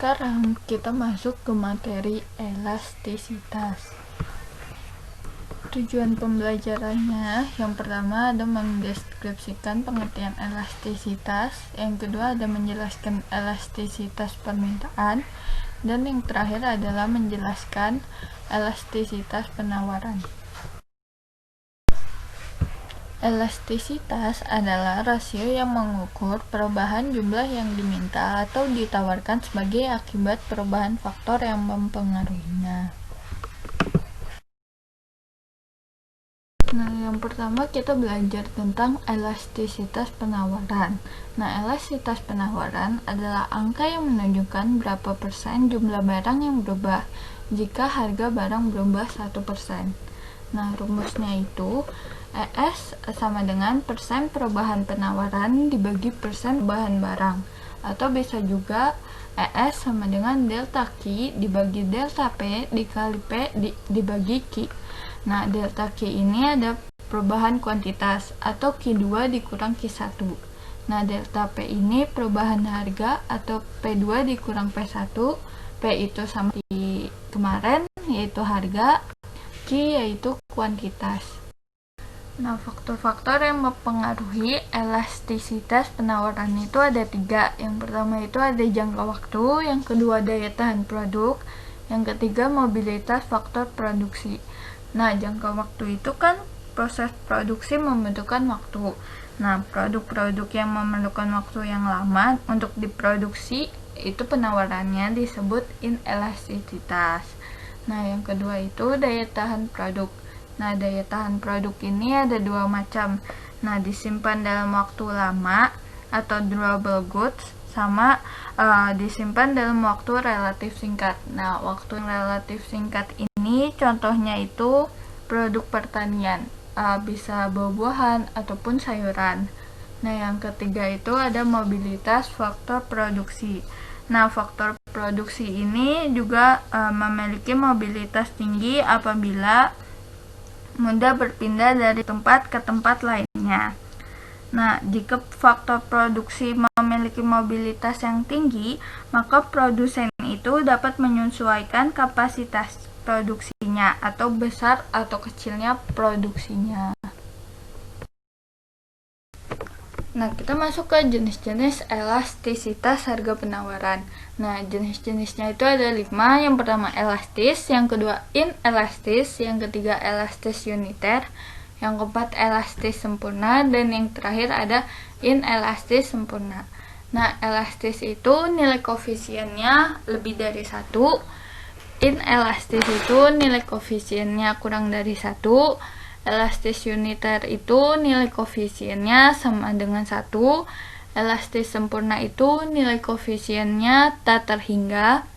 Sekarang kita masuk ke materi elastisitas. Tujuan pembelajarannya, yang pertama ada mendeskripsikan pengertian elastisitas, yang kedua ada menjelaskan elastisitas permintaan, dan yang terakhir adalah menjelaskan elastisitas penawaran. Elastisitas adalah rasio yang mengukur perubahan jumlah yang diminta atau ditawarkan sebagai akibat perubahan faktor yang mempengaruhinya. Nah, yang pertama kita belajar tentang elastisitas penawaran. Nah, elastisitas penawaran adalah angka yang menunjukkan berapa persen jumlah barang yang berubah jika harga barang berubah 1%. Nah, rumusnya itu ES sama dengan persen perubahan penawaran dibagi persen perubahan barang. Atau bisa juga ES sama dengan delta Q dibagi delta P dikali P dibagi Q. Nah, delta Q ini ada perubahan kuantitas atau Q2 dikurang Q1. Nah, delta P ini perubahan harga atau P2 dikurang P1. P itu sama di kemarin yaitu harga, Q yaitu kuantitas. Nah, faktor-faktor yang mempengaruhi elastisitas penawaran itu ada 3. Yang pertama itu ada jangka waktu, yang kedua daya tahan produk, yang ketiga mobilitas faktor produksi. Nah, jangka waktu itu kan proses produksi membutuhkan waktu. Nah, produk-produk yang memerlukan waktu yang lama untuk diproduksi itu penawarannya disebut inelastisitas. Nah, yang kedua itu daya tahan produk. Nah, daya tahan produk ini ada 2 macam. Nah, disimpan dalam waktu lama atau durable goods sama disimpan dalam waktu relatif singkat. Nah, waktu relatif singkat ini contohnya itu produk pertanian, bisa buah-buahan ataupun sayuran. Nah, yang ketiga itu ada mobilitas faktor produksi. Nah, faktor produksi ini juga memiliki mobilitas tinggi apabila mudah berpindah dari tempat ke tempat lainnya. Nah, jika faktor produksi memiliki mobilitas yang tinggi, maka produsen itu dapat menyesuaikan kapasitas produksinya atau besar atau kecilnya produksinya. Nah, kita masuk ke jenis-jenis elastisitas harga penawaran. Nah, jenis-jenisnya itu ada 5. Yang pertama elastis, yang kedua inelastis, yang ketiga elastis uniter, yang keempat elastis sempurna, dan yang terakhir ada inelastis sempurna. Nah, elastis itu nilai koefisiennya lebih dari 1, inelastis itu nilai koefisiennya kurang dari 1, elastis uniter itu nilai koefisiennya sama dengan 1, elastis sempurna itu nilai koefisiennya tak terhingga,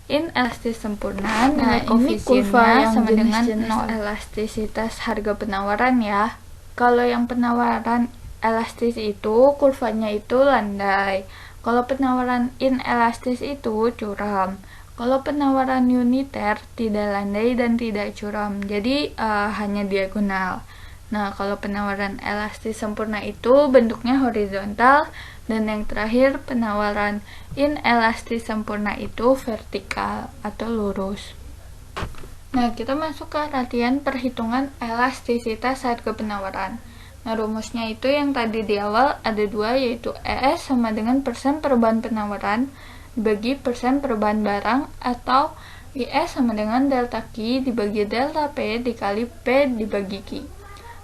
inelastis sempurna nilai koefisiennya sama dengan 0. Elastisitas harga penawaran ya. Kalau yang penawaran elastis itu kurvanya itu landai. Kalau penawaran inelastis itu curam. Kalau penawaran uniter tidak landai dan tidak curam, jadi hanya diagonal. Nah, kalau penawaran elastis sempurna itu bentuknya horizontal, dan yang terakhir penawaran inelastis sempurna itu vertikal atau lurus. Nah, kita masuk ke latihan perhitungan elastisitas harga penawaran. Nah, rumusnya itu yang tadi di awal ada 2, yaitu ES sama dengan persen perubahan penawaran dibagi persen perubahan barang, atau IS sama dengan delta Q dibagi delta P dikali P dibagi Q.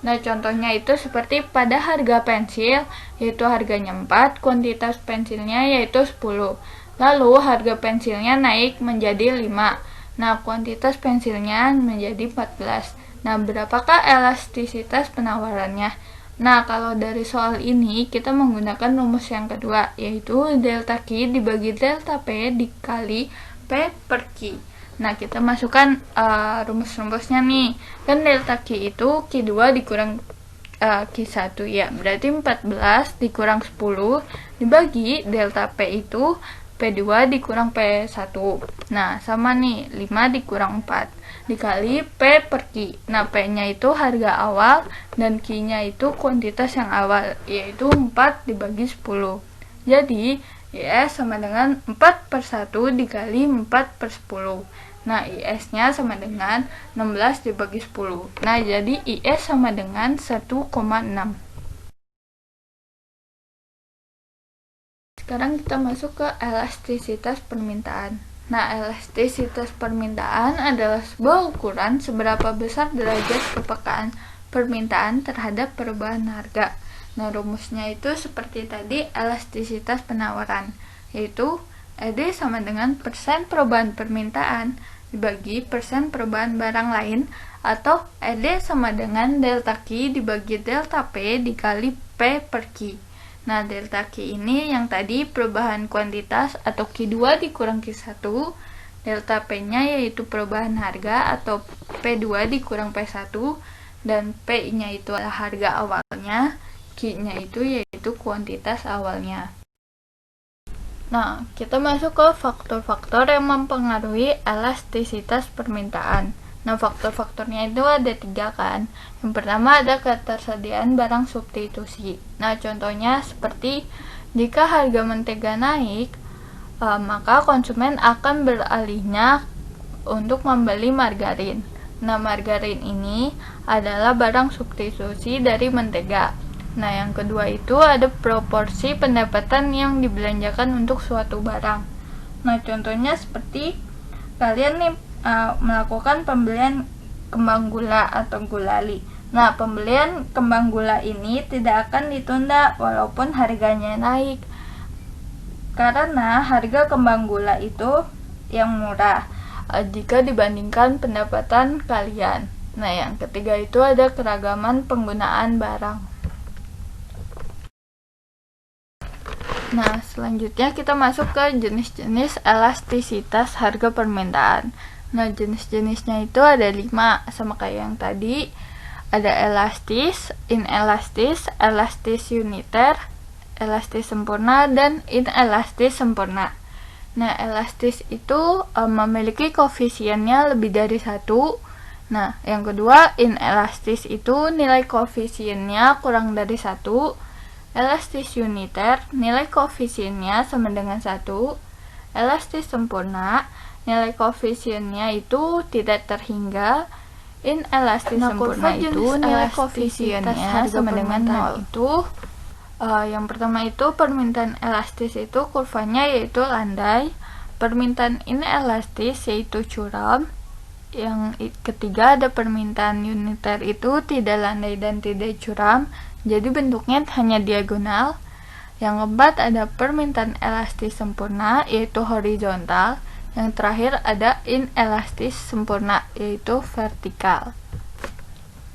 Nah, contohnya itu seperti pada harga pensil, yaitu harganya 4, kuantitas pensilnya yaitu 10. Lalu harga pensilnya naik menjadi 5. Nah, kuantitas pensilnya menjadi 14. Nah, berapakah elastisitas penawarannya? Nah, kalau dari soal ini kita menggunakan rumus yang kedua, yaitu delta Q dibagi delta P dikali P per Q. Nah, kita masukkan rumus-rumusnya nih. Kan delta Q itu Q2 dikurang Q1 ya, berarti 14 dikurang 10 dibagi delta P itu P2 dikurang P1. Nah, sama nih, 5 dikurang 4 dikali P per Q. Nah, P-nya itu harga awal dan Q-nya itu kuantitas yang awal, yaitu 4 dibagi 10. Jadi, IS sama dengan 4/1 dikali 4/10. Nah, IS-nya sama dengan 16 dibagi 10. Nah, jadi IS sama dengan 1,6. Sekarang kita masuk ke elastisitas permintaan. Nah, elastisitas permintaan adalah sebuah ukuran seberapa besar derajat kepekaan permintaan terhadap perubahan harga. Nah, rumusnya itu seperti tadi elastisitas penawaran, yaitu ED sama dengan persen perubahan permintaan dibagi persen perubahan barang lain, atau ED sama dengan delta Q dibagi delta P dikali P per Q. Nah, delta Q ini yang tadi perubahan kuantitas atau Q2 dikurang Q1, delta P-nya yaitu perubahan harga atau P2 dikurang P1, dan P-nya itu adalah harga awalnya, Q-nya itu yaitu kuantitas awalnya. Nah, kita masuk ke faktor-faktor yang mempengaruhi elastisitas permintaan. Nah, faktor-faktornya itu ada 3 kan. Yang pertama ada ketersediaan barang substitusi. Nah, contohnya seperti jika harga mentega naik, maka konsumen akan beralihnya untuk membeli margarin. Nah, margarin ini adalah barang substitusi dari mentega. Nah, yang kedua itu ada proporsi pendapatan yang dibelanjakan untuk suatu barang. Nah, contohnya seperti kalian nih melakukan pembelian kembang gula atau gulali. Nah, pembelian kembang gula ini tidak akan ditunda walaupun harganya naik, karena harga kembang gula itu yang murah jika dibandingkan pendapatan kalian. Nah, yang ketiga itu ada keragaman penggunaan barang. Nah, selanjutnya kita masuk ke jenis-jenis elastisitas harga permintaan. Nah, jenis-jenisnya itu ada 5, sama kayak yang tadi. Ada elastis, inelastis, elastis uniter, elastis sempurna, dan inelastis sempurna. Nah, elastis itu memiliki koefisiennya lebih dari 1. Nah, yang kedua, inelastis itu nilai koefisiennya kurang dari 1. Elastis uniter, nilai koefisiennya sama dengan 1. Elastis sempurna, nilai koefisiennya itu tidak terhingga. Inelastis sempurna itu nilai koefisiennya sama dengan 0. Itu yang pertama itu permintaan elastis itu kurvanya yaitu landai. Permintaan inelastis yaitu curam. Yang ketiga ada permintaan uniter itu tidak landai dan tidak curam, jadi bentuknya hanya diagonal. Yang keempat ada permintaan elastis sempurna yaitu horizontal. Yang terakhir ada inelastis sempurna yaitu vertikal.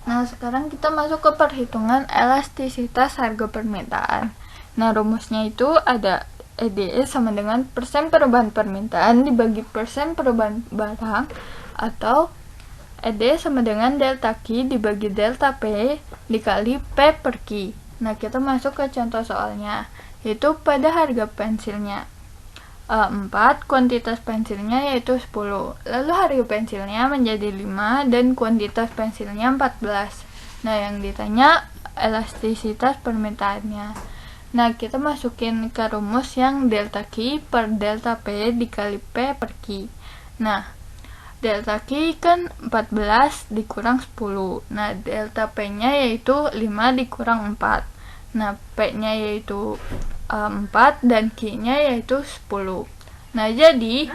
Nah, sekarang kita masuk ke perhitungan elastisitas harga permintaan. Nah, rumusnya itu ada EDE sama dengan persen perubahan permintaan dibagi persen perubahan barang, atau ED sama dengan delta Q dibagi delta P dikali P per Q. Nah, kita masuk ke contoh soalnya, yaitu pada harga pensilnya 4, kuantitas pensilnya yaitu 10. Lalu harga pensilnya menjadi 5 dan kuantitas pensilnya 14. Nah, yang ditanya elastisitas permintaannya. Nah, kita masukin ke rumus yang delta Q per delta P dikali P per Q. Nah, delta Q kan 14 dikurang 10. Nah, delta P-nya yaitu 5 dikurang 4. Nah, P-nya yaitu 4 dan Q-nya yaitu 10. Nah, jadi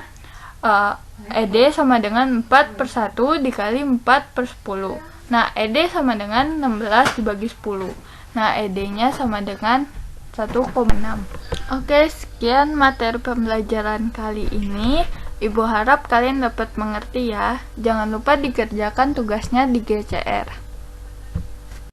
ED sama dengan 4/1 dikali 4/10. Nah, ED sama dengan 16 dibagi 10. Nah, ED-nya sama dengan 1,6. Oke, sekian materi pembelajaran kali ini. Ibu harap kalian dapat mengerti ya. Jangan lupa dikerjakan tugasnya di GCR.